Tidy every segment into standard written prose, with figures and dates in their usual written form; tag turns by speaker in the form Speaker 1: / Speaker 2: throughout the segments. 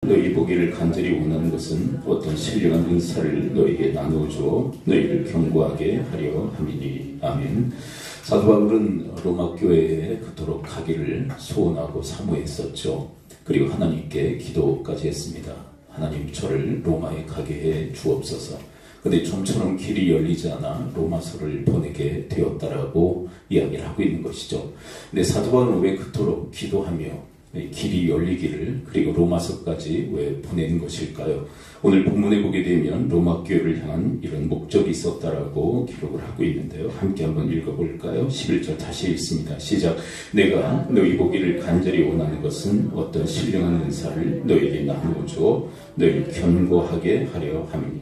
Speaker 1: 너희 보기를 간절히 원하는 것은 어떤 신령한 은사를 너희에게 나누어 주어 너희를 견고하게 하려 함이니. 아멘. 사도 바울은 로마 교회에 그토록 가기를 소원하고 사모했었죠. 그리고 하나님께 기도까지 했습니다. 하나님, 저를 로마에 가게 해 주옵소서. 근데 좀처럼 길이 열리지 않아 로마서를 보내게 되었다라고 이야기를 하고 있는 것이죠. 근데 사도 바울은 왜 그토록 기도하며 길이 열리기를, 그리고 로마서까지 왜 보내는 것일까요? 오늘 본문에 보게 되면 로마 교회를 향한 이런 목적이 있었다라고 기록을 하고 있는데요. 함께 한번 읽어볼까요? 11절 다시 읽습니다. 시작. 내가 너희 보기를 간절히 원하는 것은 어떤 신령한 은사를 너희에게 나누어 주어 너희를 견고하게 하려 함이니.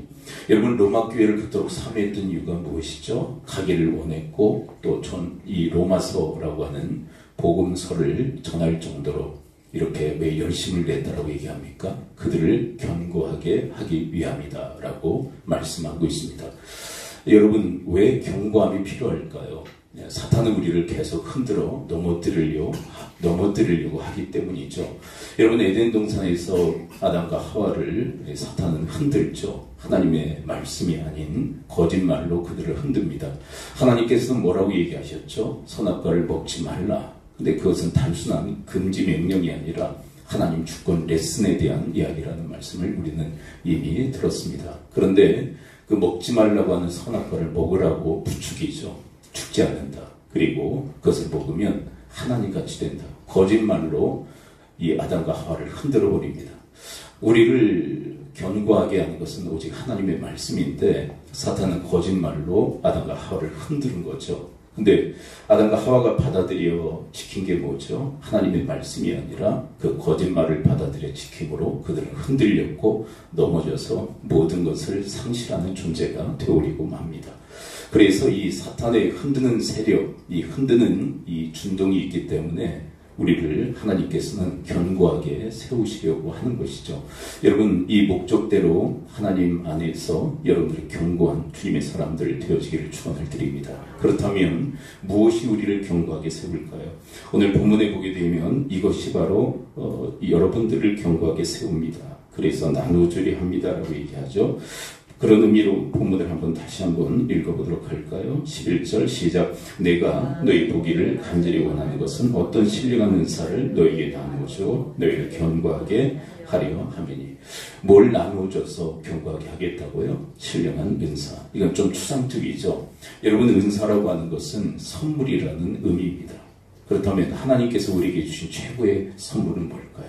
Speaker 1: 여러분, 로마 교회를 그토록 사모했던 이유가 무엇이죠? 가기를 원했고 또 이 로마서라고 하는 복음서를 전할 정도로 이렇게 왜 열심을 냈다라고 얘기합니까? 그들을 견고하게 하기 위함이다 라고 말씀하고 있습니다. 여러분, 왜 견고함이 필요할까요? 사탄은 우리를 계속 흔들어 넘어뜨리려고 하기 때문이죠. 여러분, 에덴 동산에서 아담과 하와를 사탄은 흔들죠. 하나님의 말씀이 아닌 거짓말로 그들을 흔듭니다. 하나님께서는 뭐라고 얘기하셨죠? 선악과를 먹지 말라. 근데 그것은 단순한 금지 명령이 아니라 하나님 주권 레슨에 대한 이야기라는 말씀을 우리는 이미 들었습니다. 그런데 그 먹지 말라고 하는 선악과를 먹으라고 부추기죠. 죽지 않는다. 그리고 그것을 먹으면 하나님같이 된다. 거짓말로 이 아담과 하와를 흔들어 버립니다. 우리를 견고하게 하는 것은 오직 하나님의 말씀인데 사탄은 거짓말로 아담과 하와를 흔드는 거죠. 근데 아담과 하와가 받아들여 지킨 게 뭐죠? 하나님의 말씀이 아니라 그 거짓말을 받아들여 지킴으로 그들은 흔들렸고 넘어져서 모든 것을 상실하는 존재가 되어버리고 맙니다. 그래서 이 사탄의 흔드는 세력, 이 흔드는 이 준동이 있기 때문에 우리를 하나님께서는 견고하게 세우시려고 하는 것이죠. 여러분, 이 목적대로 하나님 안에서 여러분들이 견고한 주님의 사람들 되어지기를 축원을 드립니다. 그렇다면 무엇이 우리를 견고하게 세울까요? 오늘 본문에 보게 되면 이것이 바로 여러분들을 견고하게 세웁니다. 그래서 나누어주려 합니다라고 얘기하죠. 그런 의미로 본문을 다시 한번 읽어보도록 할까요? 11절 시작. 내가 너희 보기를 간절히 원하는 것은 어떤 신령한 은사를 너희에게 나누어줘 너희를 견고하게 하려 함이니. 뭘 나누어줘서 견고하게 하겠다고요? 신령한 은사. 이건 좀 추상적이죠. 여러분, 은사라고 하는 것은 선물이라는 의미입니다. 그렇다면 하나님께서 우리에게 주신 최고의 선물은 뭘까요?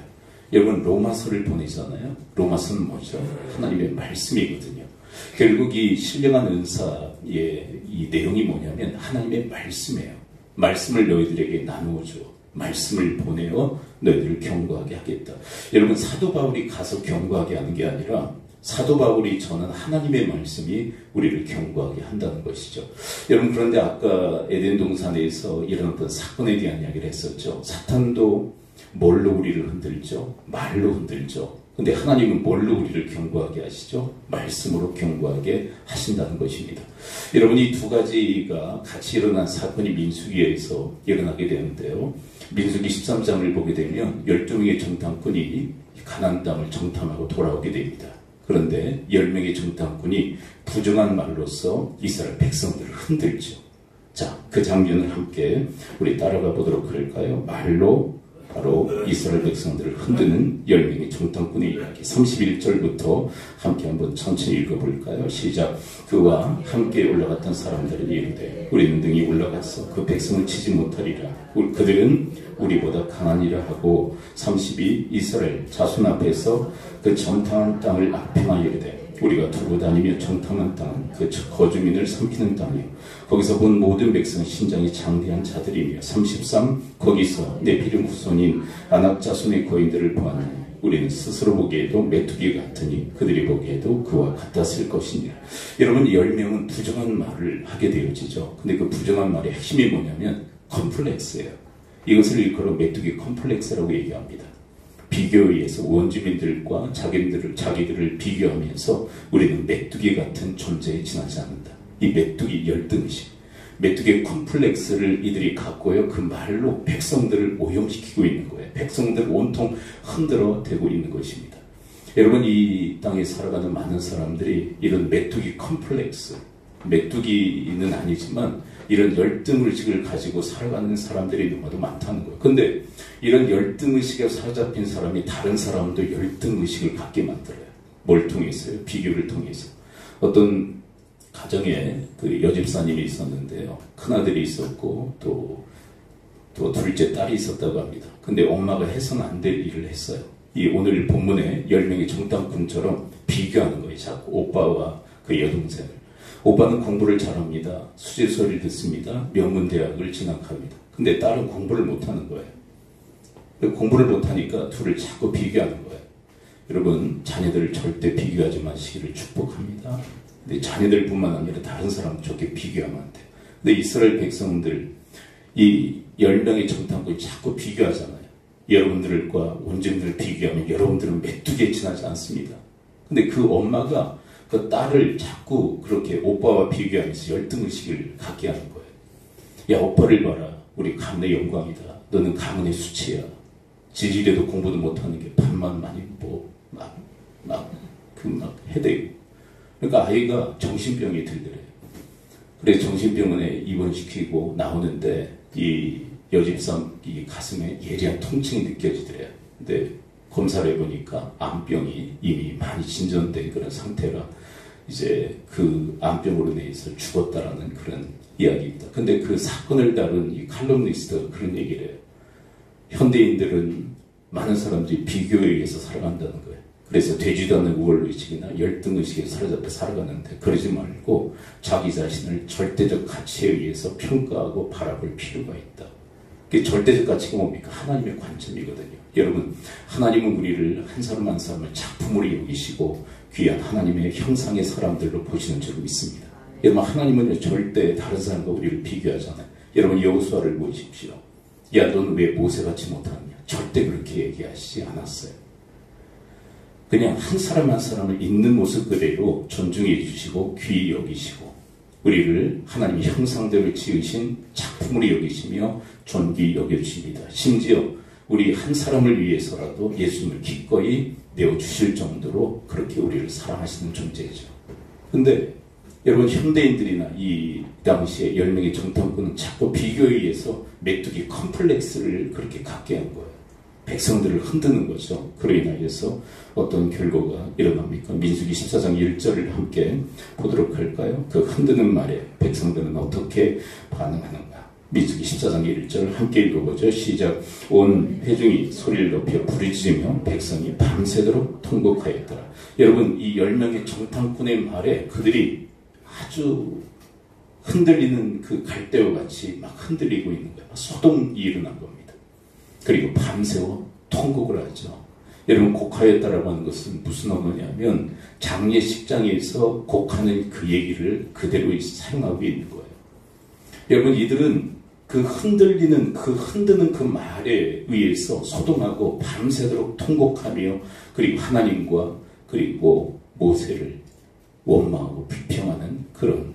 Speaker 1: 여러분, 로마서를 보내잖아요. 로마서는 뭐죠? 하나님의 말씀이거든요. 결국 이 신령한 은사의 이 내용이 뭐냐면 하나님의 말씀이에요. 말씀을 너희들에게 나누어줘. 말씀을 보내어 너희들을 견고하게 하겠다. 여러분, 사도 바울이 가서 견고하게 하는 게 아니라 사도 바울이 전한 하나님의 말씀이 우리를 견고하게 한다는 것이죠. 여러분, 그런데 아까 에덴 동산에서 일어났던 사건에 대한 이야기를 했었죠. 사탄도 뭘로 우리를 흔들죠? 말로 흔들죠. 근데 하나님은 뭘로 우리를 견고하게 하시죠? 말씀으로 견고하게 하신다는 것입니다. 여러분, 이 두 가지가 같이 일어난 사건이 민수기에서 일어나게 되는데요. 민수기 13장을 보게 되면 12명의 정탐꾼이 가나안 땅을 정탐하고 돌아오게 됩니다. 그런데 10명의 정탐꾼이 부정한 말로서 이스라엘 백성들을 흔들죠. 자, 그 장면을 함께 우리 따라가 보도록 할까요? 말로 바로 이스라엘 백성들을 흔드는 10명의 정탐꾼의 이야기 31절부터 함께 한번 천천히 읽어볼까요? 시작. 그와 함께 올라갔던 사람들은 이르되 우리는 등이 올라가서 그 백성을 치지 못하리라. 그들은 우리보다 강하니라 하고 32 이스라엘 자손 앞에서 그 정탐한 땅을 악평하여 이르되 우리가 두고 다니며 정탐한 땅은 그 거주민을 삼키는 땅이요 거기서 본 모든 백성은 신장이 장대한 자들이며 33 거기서 네피림 후손인 아낙 자손의 거인들을 보았나니 우리는 스스로 보기에도 메뚜기 같으니 그들이 보기에도 그와 같았을 것이니라. 여러분, 10명은 부정한 말을 하게 되어지죠. 근데 그 부정한 말의 핵심이 뭐냐면 컴플렉스예요. 이것을 일컬어 메뚜기 컴플렉스라고 얘기합니다. 비교에 의해서 원주민들과 자기들을 비교하면서 우리는 메뚜기 같은 존재에 지나지 않는다. 이 메뚜기 열등의식, 메뚜기의 컴플렉스를 이들이 갖고요. 그 말로 백성들을 오염시키고 있는 거예요. 백성들 온통 흔들어 대고 있는 것입니다. 여러분, 이 땅에 살아가는 많은 사람들이 이런 메뚜기 컴플렉스, 메뚜기는 아니지만 이런 열등의식을 가지고 살아가는 사람들이 너무도 많다는 거예요. 근데 이런 열등의식에 사로잡힌 사람이 다른 사람도 열등의식을 갖게 만들어요. 뭘 통해서요? 비교를 통해서. 어떤 가정에 그 여집사님이 있었는데요. 큰아들이 있었고 또 둘째 딸이 있었다고 합니다. 근데 엄마가 해서는 안 될 일을 했어요. 이 오늘 본문에 10명의 정탐꾼처럼 비교하는 거예요. 자꾸 오빠와 그 여동생을. 오빠는 공부를 잘합니다. 수제 소리를 듣습니다. 명문대학을 진학합니다. 근데 딸은 공부를 못하는 거예요. 공부를 못하니까 둘을 자꾸 비교하는 거예요. 여러분, 자녀들을 절대 비교하지 마시기를 축복합니다. 근데 자녀들뿐만 아니라 다른 사람도 저렇게 비교하면 안 돼요. 근데 이스라엘 백성들, 이 10명의 정탐꾼이 자꾸 비교하잖아요. 여러분들과 원정들을 비교하면 여러분들은 메뚜기에 지나지 않습니다. 근데 그 엄마가 그 딸을 자꾸 그렇게 오빠와 비교하면서 열등의식을 갖게 하는 거예요. 야, 오빠를 봐라. 우리 가문의 영광이다. 너는 가문의 수치야. 지질에도 공부도 못하는 게 밥만 많이 해대고. 그러니까 아이가 정신병이 들더래요. 그래서 정신병원에 입원시키고 나오는데 이 여집사 이 가슴에 예리한 통증이 느껴지더래요. 근데 검사를 해보니까 암병이 이미 많이 진전된 그런 상태라 이제 그 암병으로 인해서 죽었다라는 그런 이야기입니다. 근데 그 사건을 다룬 이 칼럼니스트가 그런 얘기를 해요. 현대인들은 많은 사람들이 비교에 의해서 살아간다는 거예요. 그래서 되지도 않는 우월의식이나 열등의식에 사로잡혀 살아가는데 그러지 말고 자기 자신을 절대적 가치에 의해서 평가하고 바라볼 필요가 있다. 그게 절대적 가치가 뭡니까? 하나님의 관점이거든요. 여러분, 하나님은 우리를 한 사람 한 사람을 작품으로 여기시고 귀한 하나님의 형상의 사람들로 보시는 줄 믿습니다. 여러분, 하나님은 절대 다른 사람과 우리를 비교하잖아요. 여러분, 여호수아를 보십시오. 야, 넌 왜 모세같이 못하느냐? 절대 그렇게 얘기하시지 않았어요. 그냥 한 사람 한 사람을 있는 모습 그대로 존중해 주시고 귀히 여기시고 우리를 하나님의 형상대로 지으신 작품으로 여기시며 존귀히 여겨주십니다. 심지어 우리 한 사람을 위해서라도 예수님을 기꺼이 내어주실 정도로 그렇게 우리를 사랑하시는 존재죠. 근데 여러분, 현대인들이나 이 당시에 10명의 정탐꾼은 자꾸 비교에 의해서 메뚜기 컴플렉스를 그렇게 갖게 한 거예요. 백성들을 흔드는 거죠. 그로 인하여서 어떤 결과가 일어납니까? 민수기 14장 1절을 함께 보도록 할까요? 그 흔드는 말에 백성들은 어떻게 반응하는가? 민수기 14장 1절을 함께 읽어보죠. 시작. 온 회중이 소리를 높여 부르짖으며 백성이 밤새도록 통곡하였더라. 여러분, 이 10명의 정탐꾼의 말에 그들이 아주 흔들리는 그 갈대와 같이 막 흔들리고 있는 거예요. 소동이 일어난 겁니다. 그리고 밤새워 통곡을 하죠. 여러분, 곡하였다라고 하는 것은 무슨 언어냐면 장례식장에서 곡하는 그 얘기를 그대로 사용하고 있는 거예요. 여러분, 이들은 그 흔드는 그 말에 의해서 소동하고 밤새도록 통곡하며 그리고 하나님과 그리고 모세를 원망하고 비평하는 그런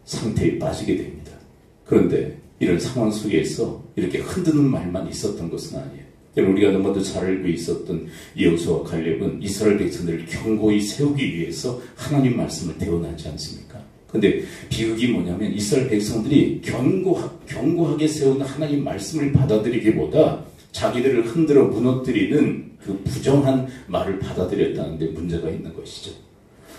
Speaker 1: 상태에 빠지게 됩니다. 그런데 이런 상황 속에서 이렇게 흔드는 말만 있었던 것은 아니에요. 여러분, 우리가 너무도 잘 알고 있었던 여호수아와 칼렙은 이스라엘 백성들을 견고히 세우기 위해서 하나님 말씀을 대언하지 않습니까? 근데 비극이 뭐냐면 이스라엘 백성들이 견고하게 세운 하나님 말씀을 받아들이기보다 자기들을 흔들어 무너뜨리는 그 부정한 말을 받아들였다는 데 문제가 있는 것이죠.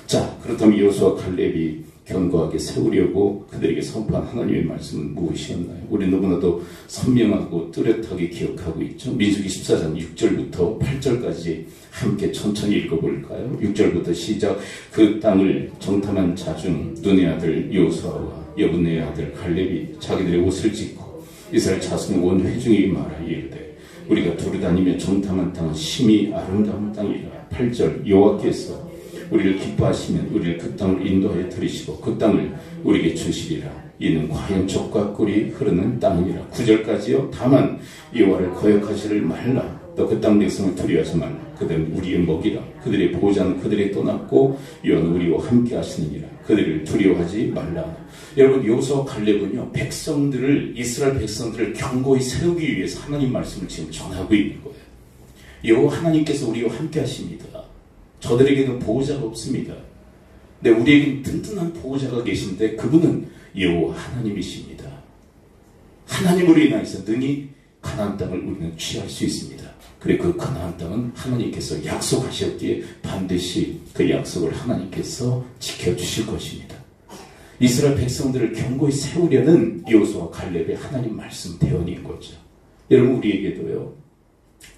Speaker 1: 자, 그렇다면 여호수아와 칼렙이 견고하게 세우려고 그들에게 선포한 하나님의 말씀은 무엇이었나요? 우리 너무나도 선명하고 뚜렷하게 기억하고 있죠. 민수기 14장 6절부터 8절까지 함께 천천히 읽어볼까요? 6절부터 시작. 그 땅을 정탐한 자 중 눈의 아들 여호수아와 여분의 아들 칼렙이 자기들의 옷을 찢고 이스라엘 자손의 온 회중에게 말하여 이르되 우리가 두루다니며 정탐한 땅은 심히 아름다운 땅이라. 8절. 여호와께서 우리를 기뻐하시면 우리를 그 땅을 인도하여 들이시고 그 땅을 우리에게 주시리라. 이는 과연 젖과 꿀이 흐르는 땅이니라. 9절까지요. 다만 여호와를 거역하지를 말라. 또 그 땅 백성을 두려워하지 말라. 그들은 우리의 먹이라. 그들의 보호자는 그들에게 떠났고 여호와는 우리와 함께 하시느니라. 그들을 두려워하지 말라. 여러분, 여호수아와 칼렙은요, 이스라엘 백성들을 견고히 세우기 위해서 하나님 말씀을 지금 전하고 있는 거예요. 여호와 하나님께서 우리와 함께 하십니다. 저들에게는 보호자가 없습니다. 근데 우리에게는 든든한 보호자가 계신데 그분은 여호와 하나님이십니다. 하나님으로 인하여서 능히 가나안 땅을 우리는 취할 수 있습니다. 그리고 그 가나안 땅은 하나님께서 약속하셨기에 반드시 그 약속을 하나님께서 지켜주실 것입니다. 이스라엘 백성들을 견고히 세우려는 여호수아와 갈렙의 하나님 말씀 대언인 거죠. 여러분, 우리에게도요,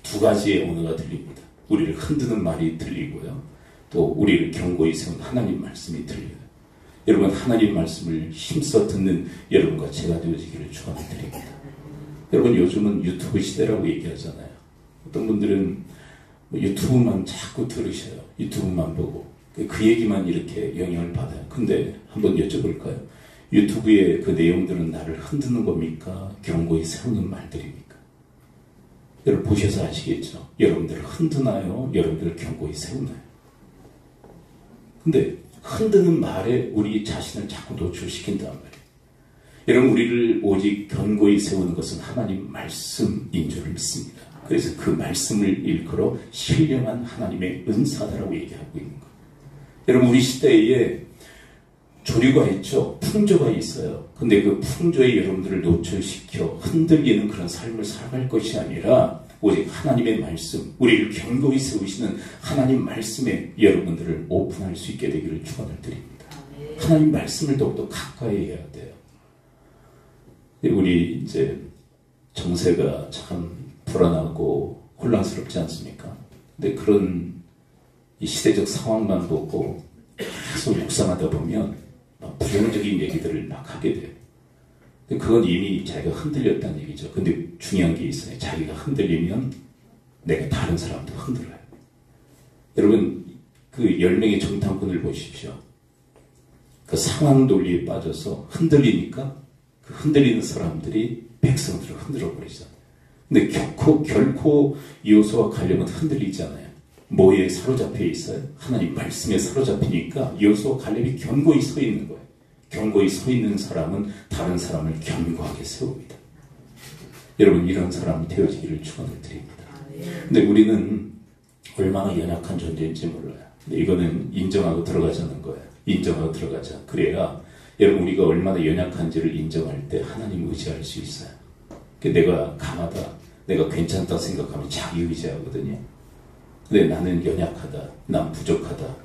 Speaker 1: 두 가지의 언어가 들립니다. 우리를 흔드는 말이 들리고요, 또 우리를 견고히 세운 하나님 말씀이 들려요. 여러분, 하나님 말씀을 힘써 듣는 여러분과 제가 되어지기를 축원드립니다. 여러분, 요즘은 유튜브 시대라고 얘기하잖아요. 어떤 분들은 유튜브만 자꾸 들으셔요. 유튜브만 보고 그 얘기만 이렇게 영향을 받아요. 근데 한번 여쭤볼까요? 유튜브의 그 내용들은 나를 흔드는 겁니까? 견고히 세우는 말들입니까? 여러분 보셔서 아시겠죠? 여러분들을 흔드나요? 여러분들을 견고히 세우나요? 근데 흔드는 말에 우리 자신을 자꾸 노출시킨단 말이에요. 여러분, 우리를 오직 견고히 세우는 것은 하나님 말씀인 줄 믿습니다. 그래서 그 말씀을 일컬어 신령한 하나님의 은사다라고 얘기하고 있는 거예요. 여러분, 우리 시대에 조류가 있죠. 풍조가 있어요. 근데 그 풍조에 여러분들을 노출시켜 흔들리는 그런 삶을 살아갈 것이 아니라 오직 하나님의 말씀, 우리를 견고히 세우시는 하나님 말씀에 여러분들을 오픈할 수 있게 되기를 축원을 드립니다. 하나님 말씀을 더욱더 가까이 해야 돼요. 우리 이제 정세가 참 불안하고 혼란스럽지 않습니까? 근데 그런 이 시대적 상황만 보고 계속 묵상하다 보면 막 부정적인 얘기들을 막 하게 돼요. 근데 그건 이미 자기가 흔들렸다는 얘기죠. 근데 중요한 게 있어요. 자기가 흔들리면 내가 다른 사람도 흔들어요. 여러분, 그 10명의 정탐꾼을 보십시오. 그 상황 논리에 빠져서 흔들리니까 그 흔들리는 사람들이 백성들을 흔들어 버리잖아요. 근데 결코 여호수아와 갈렙은 흔들리지 않아요. 뭐에 사로잡혀 있어요? 하나님 말씀에 사로잡히니까 여호수아와 갈렙이 견고히 서 있는 거예요. 견고히 서 있는 사람은 다른 사람을 견고하게 세웁니다. 여러분, 이런 사람이 되어지기를 축원을 드립니다. 근데 우리는 얼마나 연약한 존재인지 몰라요. 근데 이거는 인정하고 들어가자는 거예요. 인정하고 들어가자. 그래야 여러분, 우리가 얼마나 연약한지를 인정할 때 하나님 의지할 수 있어요. 내가 강하다, 내가 괜찮다 생각하면 자기 의지하거든요. 근데 나는 연약하다, 난 부족하다,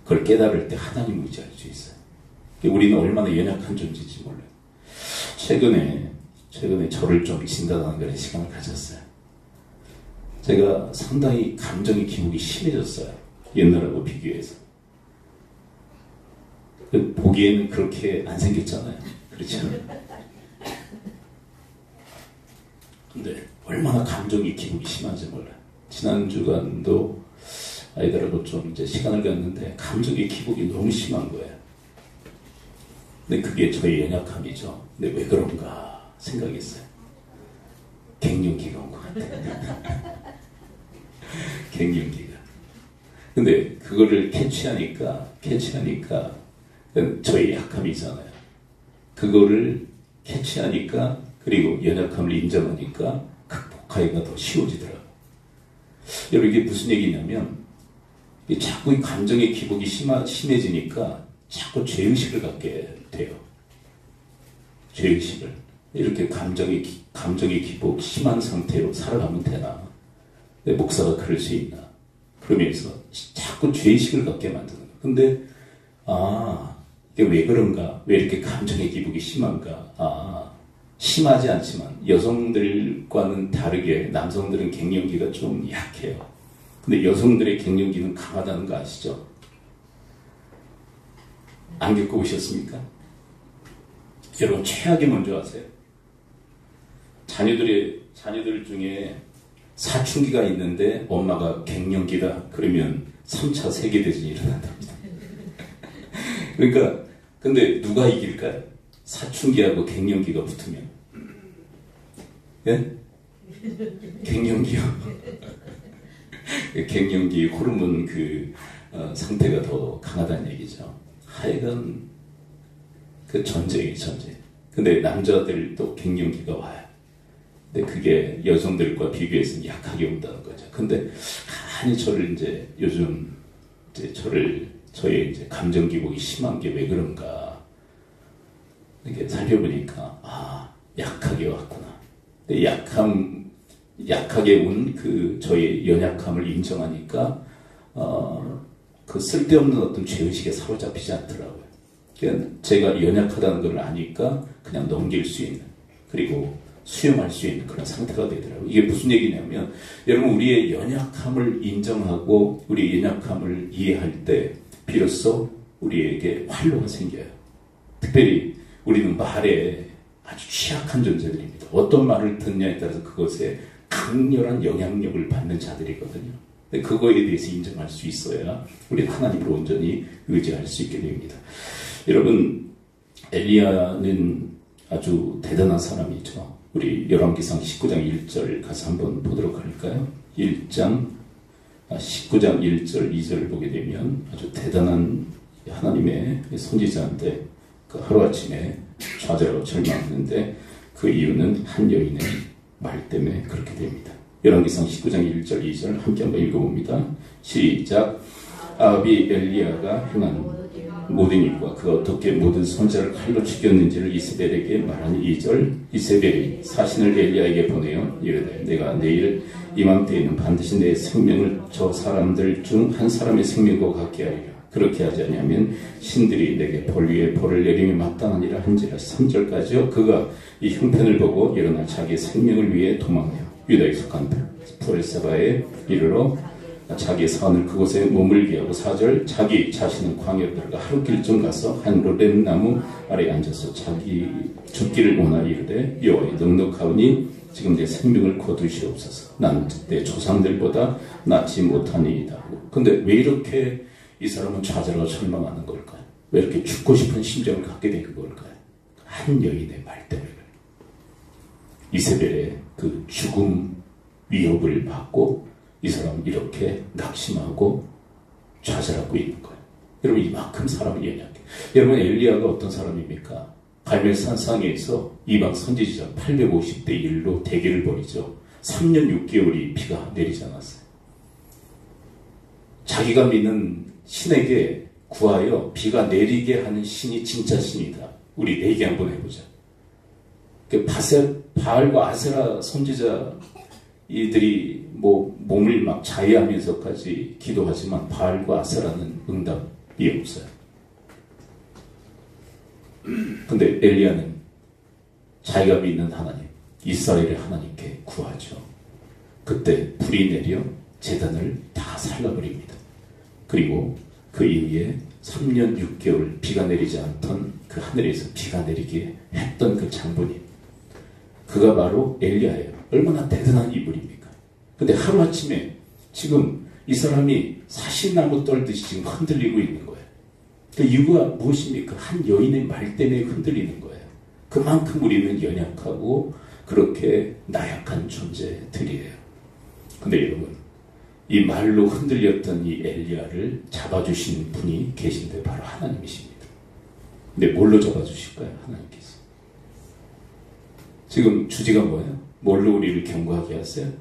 Speaker 1: 그걸 깨달을 때 하나님 의지할 수 있어요. 우리는 얼마나 연약한 존재인지 몰라요. 최근에 저를 좀 진단하는 그런 시간을 가졌어요. 제가 상당히 감정의 기복이 심해졌어요. 옛날하고 비교해서. 보기에는 그렇게 안 생겼잖아요. 그렇죠? 근데 얼마나 감정의 기복이 심한지 몰라요. 지난 주간도 아이들하고 좀 이제 시간을 갖는데 감정의 기복이 너무 심한 거예요. 근데 그게 저의 연약함이죠. 근데 왜 그런가 생각했어요. 갱년기가 온 것 같아요. 갱년기가. 근데 그거를 캐치하니까 저의 약함이잖아요. 그거를 캐치하니까, 그리고 연약함을 인정하니까 극복하기가 더 쉬워지더라고요. 여러분, 이게 무슨 얘기냐면, 자꾸 이 감정의 기복이 심해지니까 자꾸 죄의식을 갖게 돼요. 죄의식을. 이렇게 감정의 기복 심한 상태로 살아가면 되나? 내 목사가 그럴 수 있나? 그러면서 자꾸 죄의식을 갖게 만드는 거예요. 근데 이게 왜 그런가? 왜 이렇게 감정의 기복이 심한가? 심하지 않지만 여성들과는 다르게 남성들은 갱년기가 좀 약해요. 근데 여성들의 갱년기는 강하다는 거 아시죠? 안 겪어보셨습니까? 여러분, 최악이 뭔지 아세요? 자녀들 중에 사춘기가 있는데 엄마가 갱년기다 그러면 3차 세계대전이 일어난답니다. 그러니까 근데 누가 이길까요? 사춘기하고 갱년기가 붙으면. 예? 갱년기요. 갱년기 호르몬 상태가 더 강하다는 얘기죠. 하여간 전쟁이에요, 전쟁. 근데 남자들도 갱년기가 와요. 근데 그게 여성들과 비교해서 약하게 온다는 거죠. 근데 가만히 저를 이제 요즘 이제 저의 이제 감정 기복이 심한 게 왜 그런가 이렇게 살펴보니까 약하게 왔구나. 근데 약하게 온 그 저의 연약함을 인정하니까 그 쓸데없는 어떤 죄의식에 사로잡히지 않더라고요. 그러니까 제가 연약하다는 걸 아니까 그냥 넘길 수 있는, 그리고 수용할 수 있는 그런 상태가 되더라고요. 이게 무슨 얘기냐면, 여러분, 우리의 연약함을 인정하고 우리의 연약함을 이해할 때 비로소 우리에게 활로가 생겨요. 특별히 우리는 말에 아주 취약한 존재들입니다. 어떤 말을 듣냐에 따라서 그것에 강렬한 영향력을 받는 자들이거든요. 근데 그거에 대해서 인정할 수 있어야 우리 하나님을 온전히 의지할 수 있게 됩니다. 여러분, 엘리야는 아주 대단한 사람이죠. 우리 열왕기상 19장 1절 가서 한번 보도록 할까요? 19장 1절 2절을 보게 되면 아주 대단한 하나님의 선지자인데 그 하루아침에 좌절하고 절망하는데 그 이유는 한 여인의 말 때문에 그렇게 됩니다. 열왕기상 19장 1절 2절 함께 한번 읽어봅니다. 시작. 아합이 엘리야가 행한 모든 일과 그가 어떻게 모든 선지자를 칼로 죽였는지를 이세벨에게 말하니 2절. 이세벨이 사신을 엘리야에게 보내어 이르되 내가 내일 이맘때에는 반드시 내 생명을 저 사람들 중 한 사람의 생명과 같게 하리라. 그렇게 하지 아니하면 신들이 내게 벌 위에 벌을 내림이 마땅하니라 한지라. 3절까지요. 그가 이 형편을 보고 일어나 자기 생명을 위해 도망하여 유다에 속한 브엘세바에 이르러 자기의 사원을 그곳에 머물게 하고 4절. 자기 자신은 광야로 들어가 하루길쯤 가서 한 로뎀 나무 아래에 앉아서 자기 죽기를 원하리 이르되 여호와여 넉넉하오니 지금 내 생명을 거두시옵소서. 난 내 조상들보다 낫지 못하니이다. 근데 왜 이렇게 이 사람은 좌절하고 절망하는 걸까요? 왜 이렇게 죽고 싶은 심정을 갖게 된 걸까요? 한 여인의 말 때문에. 이세벨의 그 죽음 위협을 받고 이 사람은 이렇게 낙심하고 좌절하고 있는 거예요. 여러분, 이만큼 사람이 연약해. 여러분, 엘리야가 어떤 사람입니까? 갈멜산상에서 이방 선지자 850대 1로 대결을 벌이죠. 3년 6개월이 비가 내리지 않았어요. 자기가 믿는 신에게 구하여 비가 내리게 하는 신이 진짜 신이다. 우리 내기 한번 해보자. 바알과 아세라 선지자 이들이 몸을 막 자해하면서까지 기도하지만 바알과 아세라는 응답이 없어요. 근데 엘리야는 자기가 믿는 하나님, 이스라엘의 하나님께 구하죠. 그때 불이 내려 제단을 다 살라버립니다. 그리고 그 이후에 3년 6개월 비가 내리지 않던 그 하늘에서 비가 내리게 했던 그 장본인, 그가 바로 엘리야예요. 얼마나 대단한 이분입니까? 근데 하루아침에 지금 이 사람이 사시나무 떨듯이 지금 흔들리고 있는 거예요. 그 이유가 무엇입니까? 한 여인의 말 때문에 흔들리는 거예요. 그만큼 우리는 연약하고 그렇게 나약한 존재들이에요. 근데 여러분, 이 말로 흔들렸던 이 엘리야를 잡아주시는 분이 계신데 바로 하나님이십니다. 근데 뭘로 잡아주실까요? 하나님께서. 지금 주제가 뭐예요? 뭘로 우리를 경고하게 하세요?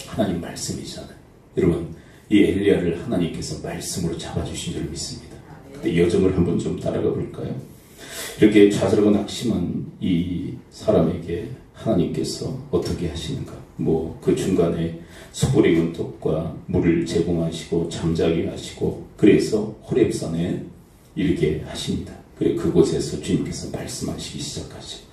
Speaker 1: 하나님 말씀이잖아요. 여러분, 이 엘리야를 하나님께서 말씀으로 잡아주신 줄 믿습니다. 근데 여정을 한번 좀 따라가 볼까요? 이렇게 좌절하고 낙심한 이 사람에게 하나님께서 어떻게 하시는가? 그 중간에 소고리 은독과 물을 제공하시고 잠자게 하시고, 그래서 호렙산에 이르게 하십니다. 그리고 그곳에서 주님께서 말씀하시기 시작하죠.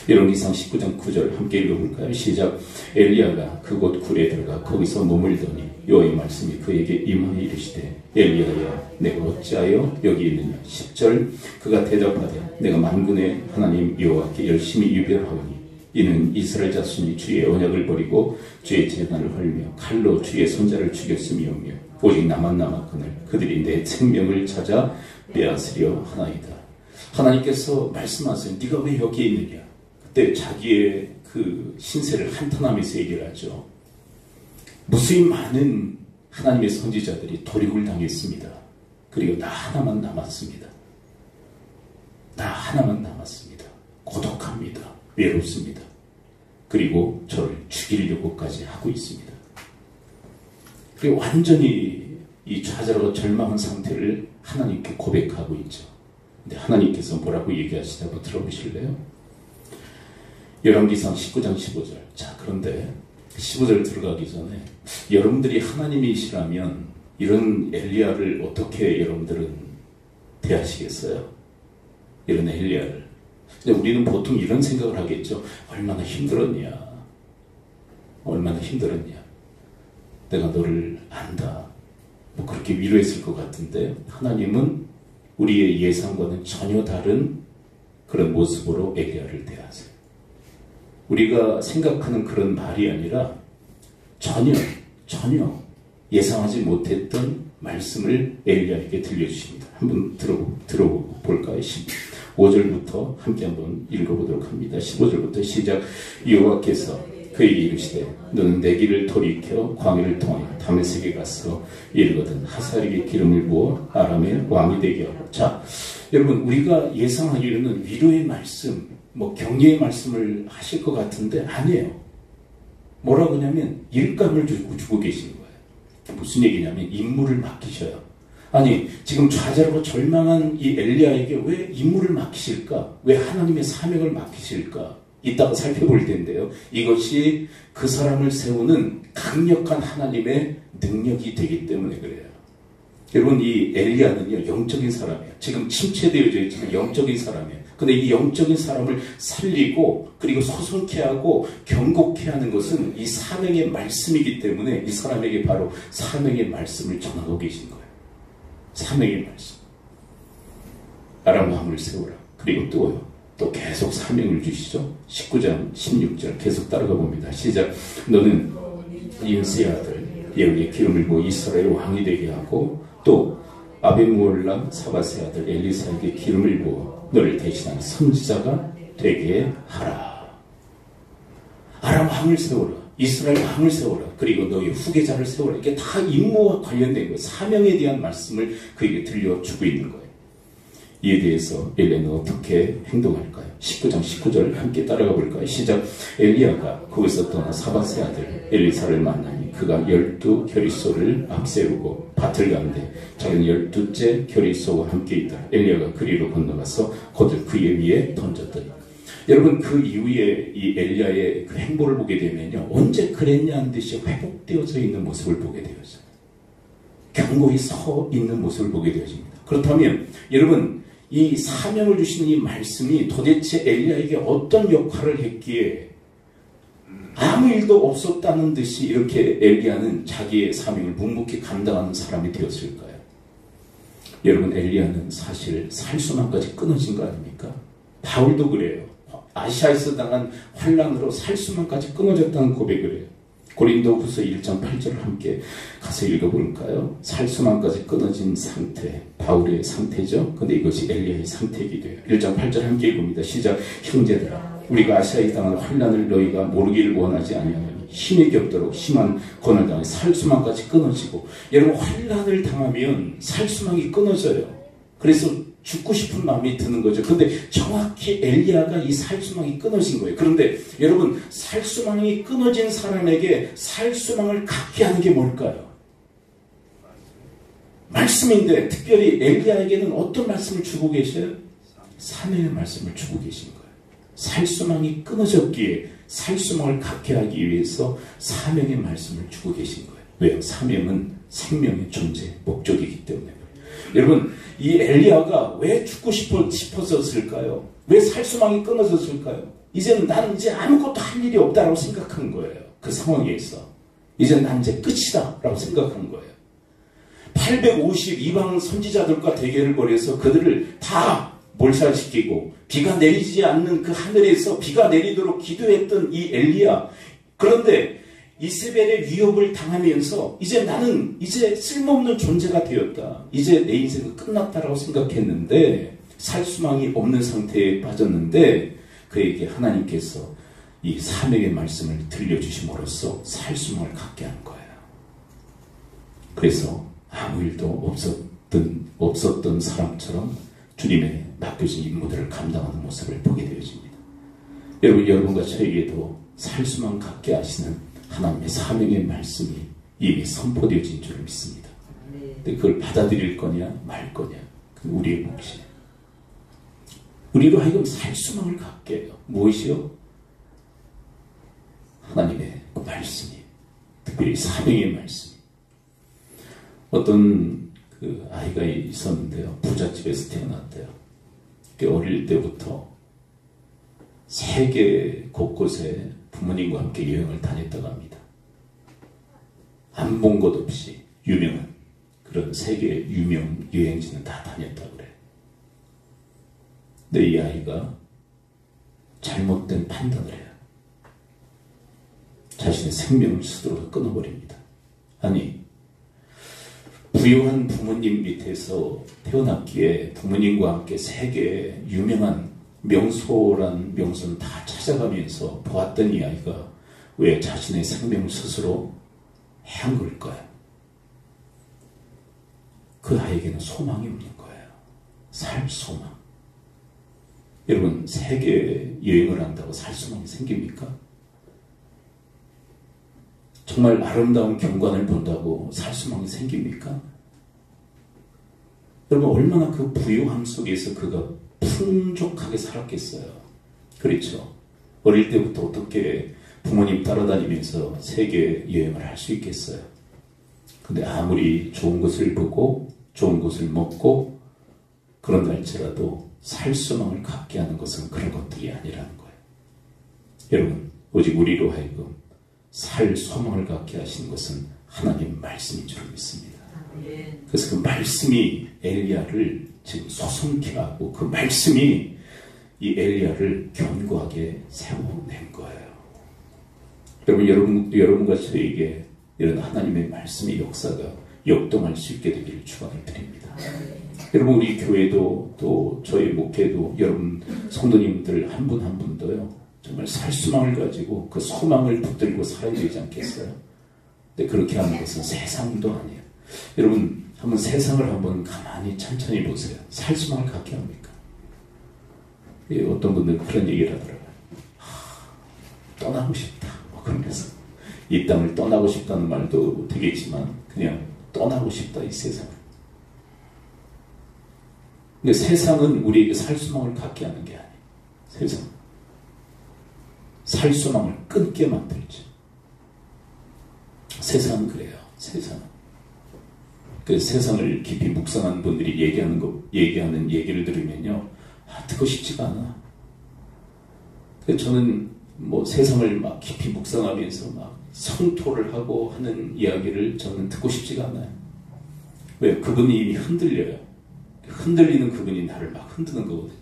Speaker 1: 열왕기상 19장 9절 함께 읽어볼까요? 시작. 엘리야가 그곳 굴에 들어가 거기서 머물더니 여호와의 말씀이 그에게 임하여 이르시되 엘리야야 내가 어찌하여 여기 있느냐. 10절. 그가 대답하되 내가 만군의 하나님 여호와께 열심히 유별하오니 이는 이스라엘 자손이 주의 언약을 버리고 주의 제단을 헐며 칼로 주의 손자를 죽였음이오며 오직 나만 남았거늘 그들이 내 생명을 찾아 빼앗으려 하나이다. 하나님께서 말씀하세요. 네가 왜 여기에 있느냐. 그때 자기의 그 신세를 한탄하면서 얘기를 하죠. 무수히 많은 하나님의 선지자들이 도륙을 당했습니다. 그리고 나 하나만 남았습니다. 나 하나만 남았습니다. 고독합니다. 외롭습니다. 그리고 저를 죽이려고까지 하고 있습니다. 그리고 완전히 이 좌절하고 절망한 상태를 하나님께 고백하고 있죠. 근데 하나님께서 뭐라고 얘기하시냐 한번 들어보실래요? 열왕기상 19장 15절. 자, 그런데 15절 들어가기 전에 여러분들이 하나님이시라면 이런 엘리야를 어떻게 여러분들은 대하시겠어요? 이런 엘리야를. 근데 우리는 보통 이런 생각을 하겠죠. 얼마나 힘들었냐. 얼마나 힘들었냐. 내가 너를 안다. 뭐 그렇게 위로했을 것 같은데 하나님은 우리의 예상과는 전혀 다른 그런 모습으로 엘리야를 대하세요. 우리가 생각하는 그런 말이 아니라 전혀 예상하지 못했던 말씀을 엘리야에게 들려주십니다. 한번 들어볼까요? 15절부터 함께 한번 읽어보도록 합니다. 15절부터 시작. 여호와께서 그에게 이르시되 너는 내 길을 돌이켜 광야를 통하여 다메섹에 가서 이르거든 하사엘에게 기름을 부어 아람의 왕이 되게 하고. 자, 여러분 우리가 예상하기로는 위로의 말씀, 뭐 격려의 말씀을 하실 것 같은데 아니에요. 뭐라고 하냐면 일감을 주고 계신 거예요. 무슨 얘기냐면 임무를 맡기셔요. 아니 지금 좌절하고 절망한 이 엘리야에게 왜 임무를 맡기실까? 왜 하나님의 사명을 맡기실까? 이따가 살펴볼 텐데요. 이것이 그 사람을 세우는 강력한 하나님의 능력이 되기 때문에 그래요. 여러분 이 엘리야는요 영적인 사람이에요. 지금 침체되어져 있지만 영적인 사람이에요. 근데 이 영적인 사람을 살리고 그리고 소송케 하고 경고케 하는 것은 이 사명의 말씀이기 때문에 이 사람에게 바로 사명의 말씀을 전하고 계신 거예요. 사명의 말씀. 아람 왕을 세우라. 그리고 또 계속 사명을 주시죠. 19장 16절 계속 따라가 봅니다. 시작. 너는 인세의 아들 예후의 기름을 부어 이스라엘 왕이 되게 하고 또 아비므올람 사밧의 아들 엘리사에게 기름을 부어 너를 대신하는 선지자가 되게 하라. 아람 왕을 세우라. 이스라엘 왕을 세우라. 그리고 너의 후계자를 세우라. 이게 다 임무와 관련된 거예요. 사명에 대한 말씀을 그에게 들려주고 있는 거예요. 이에 대해서 엘리야는 어떻게 행동할까요? 19장 19절 함께 따라가 볼까요? 시작. 엘리야가 거기서 떠나 사밧의 아들 엘리사를 만나니 그가 12겨리소를 앞세우고 밭을 가는데 자기는 12째 겨리소와 함께 있다. 엘리야가 그리로 건너가서 겉을 그의 위에 던졌더니. 여러분 그 이후에 이 엘리야의 그 행보를 보게 되면요 언제 그랬냐는 듯이 회복되어져 있는 모습을 보게 되어져요. 견고히 서 있는 모습을 보게 되어집니다. 그렇다면 여러분 이 사명을 주시는 이 말씀이 도대체 엘리야에게 어떤 역할을 했기에 아무 일도 없었다는 듯이 이렇게 엘리야는 자기의 사명을 묵묵히 감당하는 사람이 되었을까요? 여러분 엘리야는 사실 살수만까지 끊어진 거 아닙니까? 바울도 그래요. 아시아에서 당한 환난으로 살수만까지 끊어졌다는 고백을 해요. 고린도후서 1장 8절을 함께 가서 읽어볼까요? 살수만까지 끊어진 상태, 바울의 상태죠. 근데 이것이 엘리야의 상태이기도 해요. 1장 8절 함께 읽습니다. 시작. 형제들아, 우리가 아시아에 당한 환난을 너희가 모르기를 원하지 아니하노니 힘이 겹도록 심한 고난을 당해 살수만까지 끊어지고. 여러분 환난을 당하면 살수망이 끊어져요. 그래서 죽고 싶은 마음이 드는 거죠. 근데 정확히 엘리야가 이 살수망이 끊어진 거예요. 그런데 여러분 살수망이 끊어진 사람에게 살수망을 갖게 하는 게 뭘까요? 말씀인데 특별히 엘리야에게는 어떤 말씀을 주고 계셔요? 사명의 말씀을 주고 계신 거예요. 살수망이 끊어졌기에 살수망을 갖게 하기 위해서 사명의 말씀을 주고 계신 거예요. 왜요? 사명은 생명의 존재, 목적이기 때문에. 여러분 이 엘리야가 왜 죽고 싶었을까요? 왜 살수망이 끊어졌을까요? 이제는 나는 이제 아무것도 할 일이 없다라고 생각한 거예요. 그 상황에서 이제 난 이제 끝이다 라고 생각한 거예요. 850 이방 선지자들과 대결을 벌여서 그들을 다 몰살시키고 비가 내리지 않는 그 하늘에서 비가 내리도록 기도했던 이 엘리야. 그런데 이세벨의 위협을 당하면서 이제 나는 이제 쓸모없는 존재가 되었다. 이제 내 인생은 끝났다라고 생각했는데 살수망이 없는 상태에 빠졌는데 그에게 하나님께서 이 사명의 말씀을 들려주심으로써 살수망을 갖게 한 거예요. 그래서 아무 일도 없었던 사람처럼 주님의 맡겨진 임무들을 감당하는 모습을 보게 되어집니다. 여러분과 저에게도 살수망 갖게 하시는 하나님의 사명의 말씀이 이미 선포되어진 줄 믿습니다. 근데 그걸 받아들일 거냐 말 거냐, 그 우리의 몫이에요. 우리로 하여금 살 수망을 갖게 해요. 무엇이요? 하나님의 말씀이, 특별히 사명의 말씀이. 어떤 그 아이가 있었는데요. 부잣집에서 태어났대요. 어릴 때부터 세계 곳곳에 부모님과 함께 여행을 다녔다고 합니다. 안 본 것 없이 유명한 그런 세계 유명 여행지는 다 다녔다고 그래요. 근데 이 아이가 잘못된 판단을 해요. 자신의 생명을 스스로 끊어버립니다. 아니, 부유한 부모님 밑에서 태어났기에 부모님과 함께 세계에 유명한 명소란 명소는 다 찾아가면서 보았던 이 아이가 왜 자신의 생명을 스스로 해한 걸까요? 그 아이에게는 소망이 없는 거예요. 살 소망. 여러분, 세계 여행을 한다고 살 소망이 생깁니까? 정말 아름다운 경관을 본다고 살 소망이 생깁니까? 여러분, 얼마나 그 부유함 속에서 그가 풍족하게 살았겠어요. 그렇죠? 어릴 때부터 어떻게 부모님 따라다니면서 세계 여행을 할 수 있겠어요? 근데 아무리 좋은 것을 보고 좋은 것을 먹고 그런다 할지라도 살 소망을 갖게 하는 것은 그런 것들이 아니라는 거예요. 여러분, 오직 우리로 하여금 살 소망을 갖게 하시는 것은 하나님 말씀인 줄 믿습니다. 그래서 그 말씀이 엘리야를 지금 소송케 하고 그 말씀이 이 엘리야를 견고하게 세워낸 거예요. 여러분과 저에게 이런 하나님의 말씀의 역사가 역동할 수 있게 되기를 축원을 드립니다. 여러분, 우리 교회도 또 저희 목회도 여러분 성도님들 한 분 한 분도요, 정말 살 소망을 가지고 그 소망을 붙들고 살아야 되지 않겠어요? 근데 그렇게 하는 것은 세상도 아니에요. 여러분, 한번 세상을 한번 가만히 천천히 보세요. 살 소망을 갖게 합니까? 어떤 분들은 그런 얘기를 하더라고요. 떠나고 싶다. 그러면서 이 땅을 떠나고 싶다는 말도 되겠지만 그냥 떠나고 싶다, 이 세상을. 근데 세상은 우리에게 살 소망을 갖게 하는 게 아니에요. 세상. 살 소망을 끊게 만들죠. 세상은 그래요. 세상은. 그 세상을 깊이 묵상한 분들이 얘기하는 얘기를 들으면요, 듣고 싶지가 않아. 저는 뭐 세상을 막 깊이 묵상하면서 막 성토를 하고 하는 이야기를 저는 듣고 싶지가 않아요. 왜? 그분이 이미 흔들려요. 흔들리는 그분이 나를 막 흔드는 거거든요.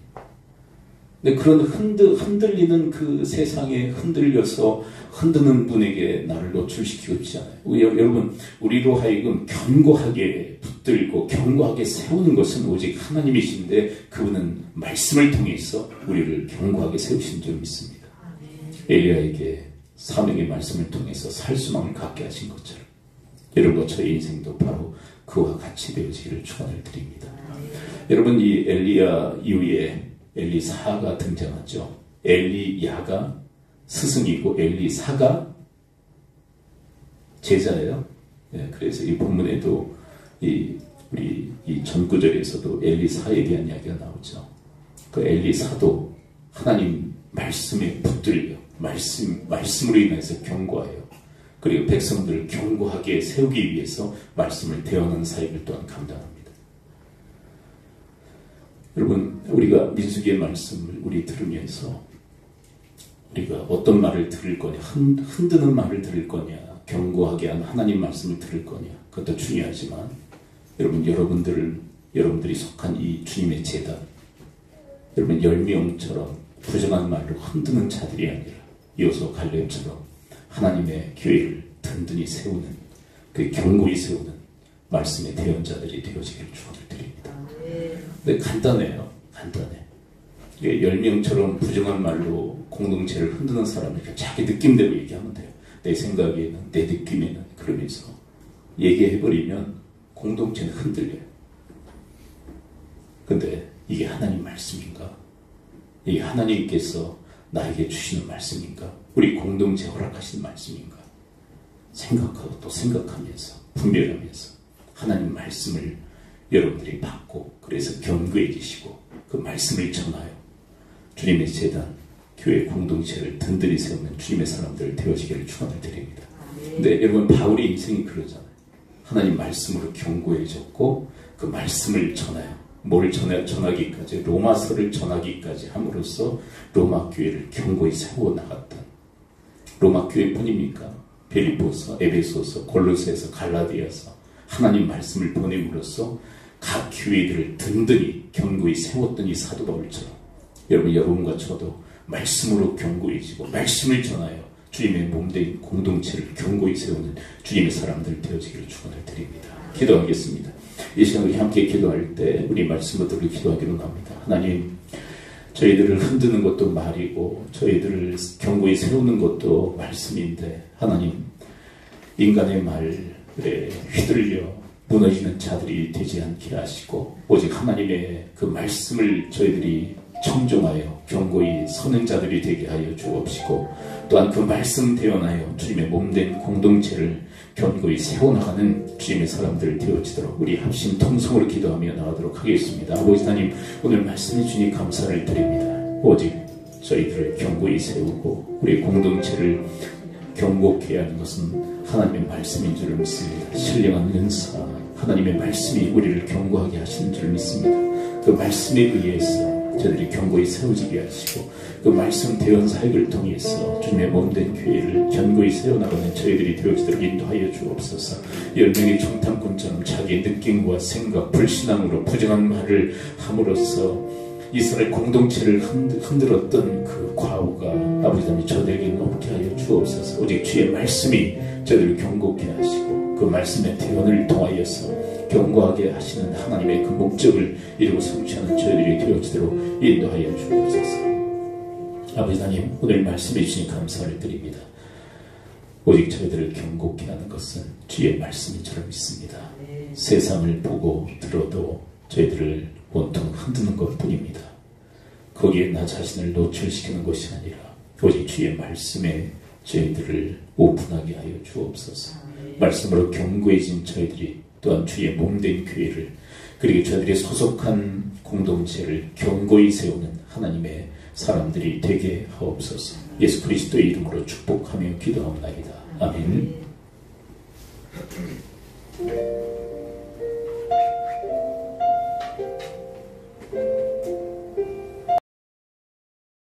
Speaker 1: 근데 그런 흔들리는 그 세상에 흔들려서 흔드는 분에게 나를 노출시키고 싶지 않아요. 여러분, 우리로 하여금 견고하게 붙들고 견고하게 세우는 것은 오직 하나님이신데 그분은 말씀을 통해서 우리를 견고하게 세우신 줄 믿습니다. 엘리야에게 사명의 말씀을 통해서 살 소망을 갖게 하신 것처럼 여러분과 저의 인생도 바로 그와 같이 되어지기를 축원을 드립니다. 여러분, 이 엘리야 이후에 엘리사가 등장하죠. 엘리야가 스승이고 엘리사가 제자예요. 네, 그래서 이 본문에도 우리 이 전구절에서도 엘리사에 대한 이야기가 나오죠. 그 엘리사도 하나님 말씀에 붙들려 말씀으로 인해서 견고해요. 그리고 백성들을 견고하게 세우기 위해서 말씀을 대언하는 사역을 또한 감당합니다. 여러분, 우리가 민수기의 말씀을 우리 들으면서 우리가 어떤 말을 들을 거냐, 흔드는 말을 들을 거냐, 견고하게 한 하나님 말씀을 들을 거냐, 그것도 중요하지만 여러분들이 속한 이 주님의 제단, 여러분 열명처럼 부정한 말로 흔드는 자들이 아니라 여호수아 갈렙처럼 하나님의 교회를 든든히 세우는, 그 견고히 세우는 말씀의 대언자들이 되어지기를 축원을 드립니다. 근데 간단해요. 간단해. 10명처럼 부정한 말로 공동체를 흔드는 사람을 자기 느낌대로 얘기하면 돼요. 내 생각에는, 내 느낌에는, 그러면서 얘기해버리면 공동체는 흔들려요. 근데 이게 하나님 말씀인가? 이게 하나님께서 나에게 주시는 말씀인가? 우리 공동체 허락하시는 말씀인가? 생각하고 또 생각하면서 분별하면서 하나님 말씀을 여러분들이 받고 그래서 견고해지시고 그 말씀을 전하여 주님의 제단, 교회 공동체를 든든히 세우는 주님의 사람들 되어지기를 축원을 드립니다. 근데 여러분 바울의 인생이 그러잖아요. 하나님 말씀으로 견고해졌고 그 말씀을 전하여 뭘 전하기까지 로마서를 전하기까지 함으로써 로마 교회를 견고히 세워나갔던 로마 교회뿐입니까? 빌립보서, 에베소서, 골로새서, 갈라디아서 하나님 말씀을 보냄으로써 각 교회들을 든든히 견고히 세웠던 이 사도 바울처럼 여러분과 저도 말씀으로 견고해지고 말씀을 전하여 주님의 몸된 공동체를 견고히 세우는 주님의 사람들 되어지기를 축원을 드립니다. 기도하겠습니다. 이 시간 우리 함께 기도할 때 우리 말씀을 들고 기도하기로 합니다. 하나님, 저희들을 흔드는 것도 말이고 저희들을 견고히 세우는 것도 말씀인데 하나님, 인간의 말에 휘둘려 무너지는 자들이 되지 않게 하시고 오직 하나님의 그 말씀을 저희들이 청종하여 견고히 서는 자들이 되게 하여 주옵시고 또한 그 말씀 대언하여 주님의 몸된 공동체를 견고히 세워나가는 주님의 사람들 되어지도록 우리 합심 통성으로 기도하며 나가도록 하겠습니다. 아버지 하나님, 오늘 말씀해 주니 감사를 드립니다. 오직 저희들을 견고히 세우고 우리 공동체를 경고케 하는 것은 하나님의 말씀인 줄 믿습니다. 신령한 은사, 하나님의 말씀이 우리를 견고하게 하시는 줄 믿습니다. 그 말씀에 의해서 저희들이 견고히 세워지게 하시고 그 말씀 대언 사역을 통해서 주님의 몸된 교회를 견고히 세워나가는 저희들이 되어지도록 인도하여 주옵소서. 열명의 청탐꾼처럼 자기의 느낌과 생각, 불신앙으로 부정한 말을 함으로써 이스라엘 공동체를 흔들었던 그 과오가 아버지 하나님 저들에게는 없게 하여 주옵소서. 오직 주의 말씀이 저희들을 견고케 하시고 그 말씀의 대언을 통하여서 견고하게 하시는 하나님의 그 목적을 이루고 성취하는 저희들이 되어지도록 인도하여 주옵소서. 아버지 하나님, 오늘 말씀해 주시니 감사를 드립니다. 오직 저희들을 견고케 하는 것은 주의 말씀인 줄 믿습니다. 세상을 보고 들어도 저희들을 온통 흔드는 것뿐입니다. 거기에 나 자신을 노출시키는 것이 아니라 오직 주의 말씀에 저희들을 오픈하게 하여 주옵소서. 말씀으로 견고해진 저희들이 또한 주의 몸된 교회를 그리고 저희들이 소속한 공동체를 견고히 세우는 하나님의 사람들이 되게 하옵소서. 예수 그리스도의 이름으로 축복하며 기도하옵나이다. 아멘.